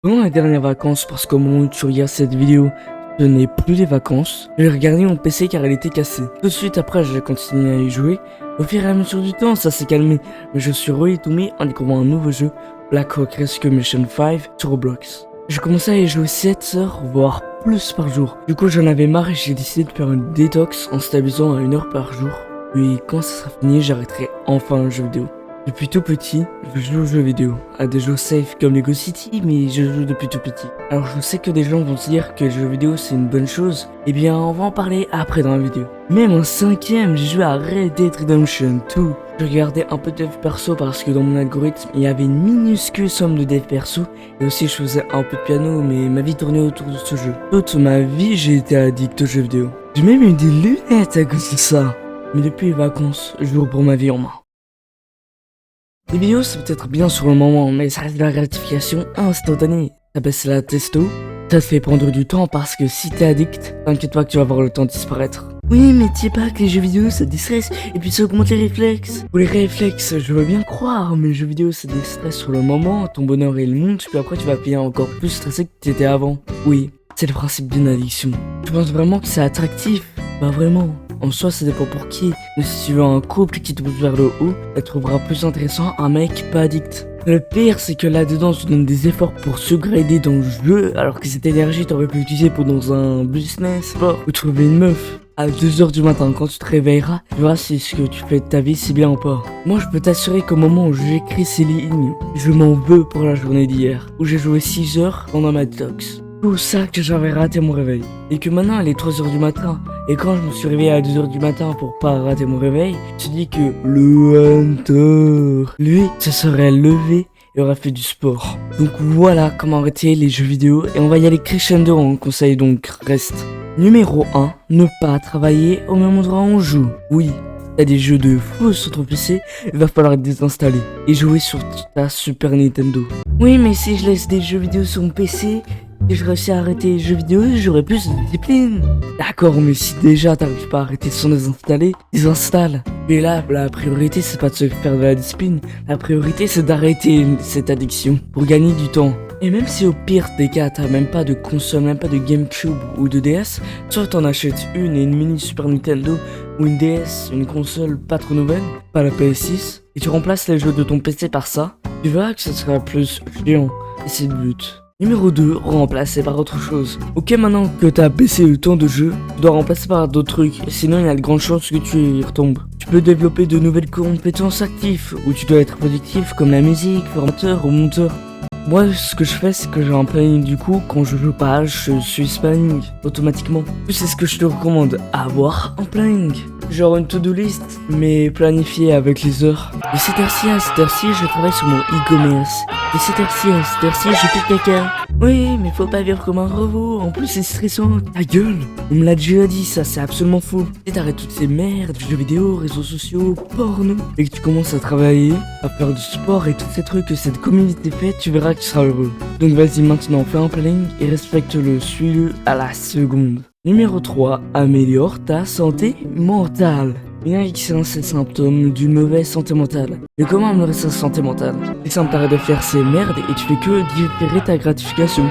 Pendant les dernières vacances, parce qu'au moment où tu regardes cette vidéo, ce n'est plus les vacances, j'ai regardé mon PC car il était cassé. Tout de suite après, j'ai continué à y jouer. Au fur et à mesure du temps, ça s'est calmé, mais je suis retombé en découvrant un nouveau jeu, Black Rock Rescue Mission 5 sur Roblox. J'ai commencé à y jouer 7 heures, voire plus par jour. Du coup, j'en avais marre et j'ai décidé de faire une détox en stabilisant à 1 heure par jour. Puis quand ça sera fini, j'arrêterai enfin le jeu vidéo. Depuis tout petit, je joue aux jeux vidéo, à des jeux safe comme Lego City, mais je joue depuis tout petit. Alors je sais que des gens vont se dire que les jeux vidéo c'est une bonne chose, eh bien on va en parler après dans la vidéo. Même en 5ème, j'ai joué à Red Dead Redemption 2. Je regardais un peu de dev perso parce que dans mon algorithme, il y avait une minuscule somme de dev perso, et aussi je faisais un peu de piano, mais ma vie tournait autour de ce jeu. Toute ma vie, j'ai été addict aux jeux vidéo. J'ai même eu des lunettes à cause de ça. Mais depuis les vacances, je reprends ma vie en main. Les vidéos c'est peut-être bien sur le moment, mais ça reste de la gratification instantanée. Ça baisse la testo, ça te fait prendre du temps parce que si t'es addict, t'inquiète pas que tu vas voir le temps disparaître. Oui, mais tu sais pas que les jeux vidéo ça déstresse et puis ça augmente les réflexes. Pour les réflexes, je veux bien croire, mais les jeux vidéo ça déstresse sur le moment, ton bonheur il monte, puis après tu vas payer encore plus stressé que t'étais avant. Oui, c'est le principe d'une addiction. Tu penses vraiment que c'est attractif? Bah vraiment. En soi, ça dépend pour qui. Mais si tu veux un couple qui te pousse vers le haut, elle trouvera plus intéressant un mec pas addict. Le pire, c'est que là-dedans, tu donnes des efforts pour s'upgrader dans le jeu, alors que cette énergie, t'aurais pu l'utiliser pour dans un business, sport, ou trouver une meuf. À 2h du matin, quand tu te réveilleras, tu verras si ce que tu fais de ta vie, c'est bien ou pas. Moi, je peux t'assurer qu'au moment où j'écris ces lignes, je m'en veux pour la journée d'hier, où j'ai joué 6 heures pendant ma detox. Tout ça que j'avais raté mon réveil. Et que maintenant, il est 3h du matin. Et quand je me suis réveillé à 2h du matin pour pas rater mon réveil, je me suis dit que le Hunter, lui, se serait levé et aurait fait du sport. Donc voilà comment arrêter les jeux vidéo. Et on va y aller crescendo en conseil, donc reste. Numéro 1, ne pas travailler au même endroit où on joue. Oui, t'as des jeux de fou sur ton PC, il va falloir les désinstaller et jouer sur ta Super Nintendo. Oui, mais si je laisse des jeux vidéo sur mon PC, si je réussis à arrêter les jeux vidéo, j'aurai plus de discipline. D'accord, mais si déjà t'arrives pas à arrêter sans désinstaller, désinstalle. Mais là, la priorité c'est pas de se faire de la discipline, la priorité c'est d'arrêter cette addiction pour gagner du temps. Et même si au pire des cas t'as même pas de console, même pas de GameCube ou de DS, soit t'en achètes une et une mini Super Nintendo ou une DS, une console pas trop nouvelle, pas la PS6, et tu remplaces les jeux de ton PC par ça, tu verras que ça sera plus chiant, et c'est le but. Numéro 2, remplacer par autre chose. Ok, maintenant que t'as baissé le temps de jeu, tu dois remplacer par d'autres trucs, sinon il y a de grandes chances que tu y retombes. Tu peux développer de nouvelles compétences actives, où tu dois être productif comme la musique, formateur ou monteur. Moi, ce que je fais, c'est que j'ai un planning du coup, quand je joue pas, je suis ce planning automatiquement. Plus c'est ce que je te recommande, avoir un planning. Genre une to-do list, mais planifiée avec les heures. De cette heure-ci à cette heure-ci, je travaille sur mon e-commerce. De cette heure-ci à cette heure-ci, je fais caca. Oui, mais faut pas vivre comme un robot, en plus c'est stressant. Ta gueule, on me l'a déjà dit, ça c'est absolument faux. Et t'arrêtes toutes ces merdes, jeux vidéo, réseaux sociaux, porno, et que tu commences à travailler, à faire du sport et tous ces trucs que cette communauté fait, tu verras que tu seras heureux. Donc vas-y maintenant, fais un planning et respecte-le, suis-le à la seconde. Numéro 3, améliore ta santé mentale. Bien que c'est un symptôme d'une mauvaise santé mentale. Mais comment améliorer sa santé mentale? C'est simple, t'arrêtes de faire ces merdes et tu fais que différer ta gratification.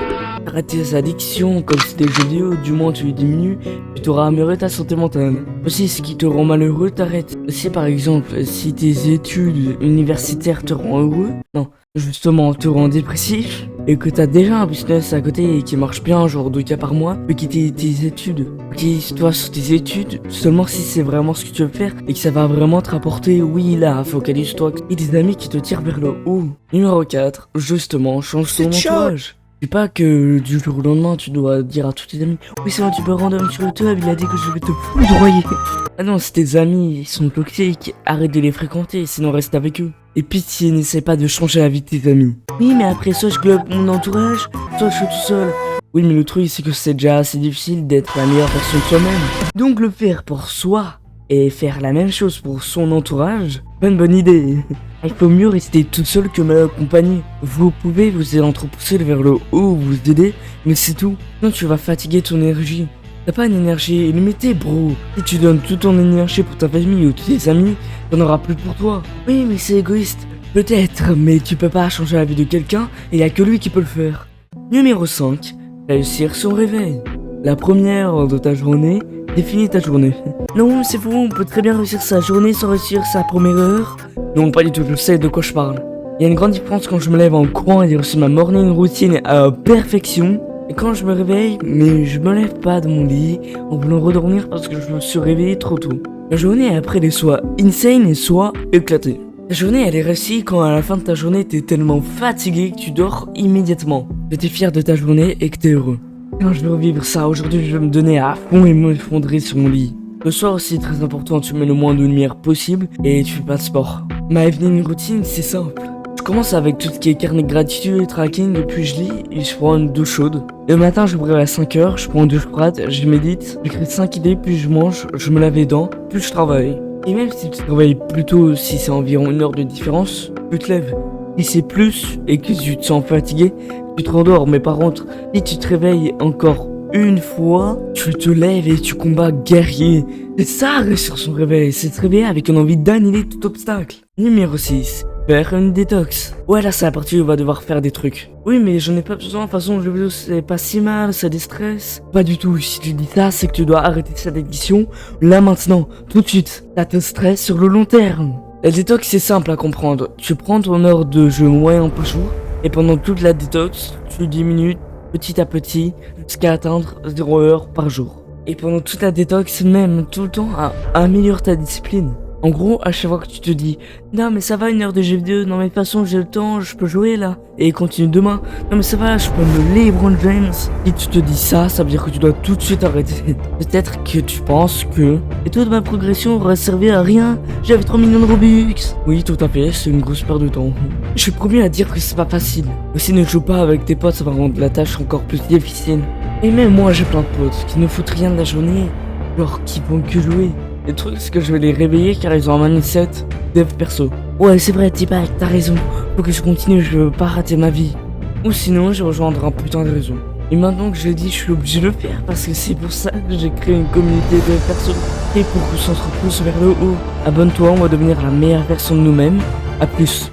Arrête tes addictions, comme si des jeux vidéo, du moins tu les diminues, tu t'auras amélioré ta santé mentale. Aussi, ce qui te rend malheureux, t'arrêtes. Si par exemple, si tes études universitaires te rendent heureux, non, justement te rend dépressif, et que t'as déjà un business à côté et qui marche bien, genre 2 cas par mois, tu peux quitter tes études. Focalise-toi sur tes études, seulement si c'est vraiment ce que tu veux faire et que ça va vraiment te rapporter, oui là, focalise-toi. Et des amis qui te tirent vers le haut. Numéro 4, justement, change ton entourage. Dis pas que du jour au lendemain tu dois dire à tous tes amis, oui c'est vrai, tu peux random sur le tub, il a dit que je vais te foudroyer. Ah non, si tes amis sont toxiques, arrête de les fréquenter, sinon reste avec eux. Et pitié, n'essaie pas de changer la vie de tes amis. Oui, mais après ça, je globe mon entourage, soit je suis tout seul. Oui, mais le truc, c'est que c'est déjà assez difficile d'être la meilleure version de soi-même. Donc le faire pour soi et faire la même chose pour son entourage, pas une bonne idée. Il faut mieux rester tout seul que mal accompagné. Vous pouvez vous entrepousser vers le haut, vous aider, mais c'est tout. Sinon tu vas fatiguer ton énergie. T'as pas une énergie illimitée, bro. Si tu donnes toute ton énergie pour ta famille ou tous tes amis, t'en auras plus pour toi. Oui, mais c'est égoïste. Peut-être, mais tu peux pas changer la vie de quelqu'un et y a que lui qui peut le faire. Numéro 5. Réussir son réveil. La première de ta journée définit ta journée. Non, c'est faux, on peut très bien réussir sa journée sans réussir sa première heure. Non, pas du tout, je sais de quoi je parle. Il y a une grande différence quand je me lève en courant et j'ai reçu ma morning routine à perfection. Et quand je me réveille, mais je me lève pas de mon lit en voulant redormir parce que je me suis réveillé trop tôt. La journée après elle est soit insane et soit éclatée. Ta journée elle est réussie quand à la fin de ta journée t'es tellement fatigué que tu dors immédiatement. Que t'es fier de ta journée et que t'es heureux. Quand je vais revivre ça, aujourd'hui je vais me donner à fond et m'effondrer sur mon lit. Le soir aussi très important, tu mets le moins de lumière possible et tu fais pas de sport. Ma evening routine c'est simple. Je commence avec tout ce qui est carnet de gratitude et tracking et puis je lis et je prends une douche chaude. Le matin je me réveille à 5h, je prends une douche froide, je médite, j'écris 5 idées, puis je mange, je me lave les dents, puis je travaille. Et même si tu travailles plus tôt, si c'est environ 1 heure de différence, tu te lèves. Si c'est plus et que tu te sens fatigué, tu te rendors. Mais par contre, si tu te réveilles encore une fois, tu te lèves et tu combats guerrier. C'est ça réussir son réveil, c'est se réveiller avec une envie d'annuler tout obstacle. Numéro 6. Faire une détox. Ouais là c'est la partie où on va devoir faire des trucs. Oui mais j'en ai pas besoin, de toute façon le jeu vidéo c'est pas si mal, ça déstresse. Pas du tout, si tu dis ça c'est que tu dois arrêter cette addiction là maintenant, tout de suite. Ça te stresse sur le long terme. La détox c'est simple à comprendre. Tu prends ton heure de jeu moyen par jour et pendant toute la détox, tu diminues petit à petit jusqu'à atteindre 0 heure par jour. Et pendant toute la détox, même tout le temps, améliore ta discipline. En gros, à chaque fois que tu te dis non mais ça va 1 heure de jeu vidéo, non mais de toute façon j'ai le temps, je peux jouer là et continue demain, non mais ça va, je peux me LeBron James. Si tu te dis ça, ça veut dire que tu dois tout de suite arrêter. Peut-être que tu penses que et toute ma progression aurait servi à rien, j'avais 3 millions de Robux. Oui tout à fait, c'est une grosse perte de temps. Je suis premier à dire que c'est pas facile. Aussi ne joue pas avec tes potes, ça va rendre la tâche encore plus difficile. Et même moi j'ai plein de potes qui ne foutent rien de la journée, genre qui vont que jouer. Le truc c'est que je vais les réveiller car ils ont un mindset dev perso. Ouais c'est vrai T-Bag, t'as raison. Faut que je continue, je veux pas rater ma vie. Ou sinon je vais rejoindre un putain de réseau. Et maintenant que je l'ai dit, je suis obligé de le faire parce que c'est pour ça que j'ai créé une communauté de perso. Et pour qu'on s'entre tous vers le haut. Abonne-toi, on va devenir la meilleure version de nous-mêmes. A plus.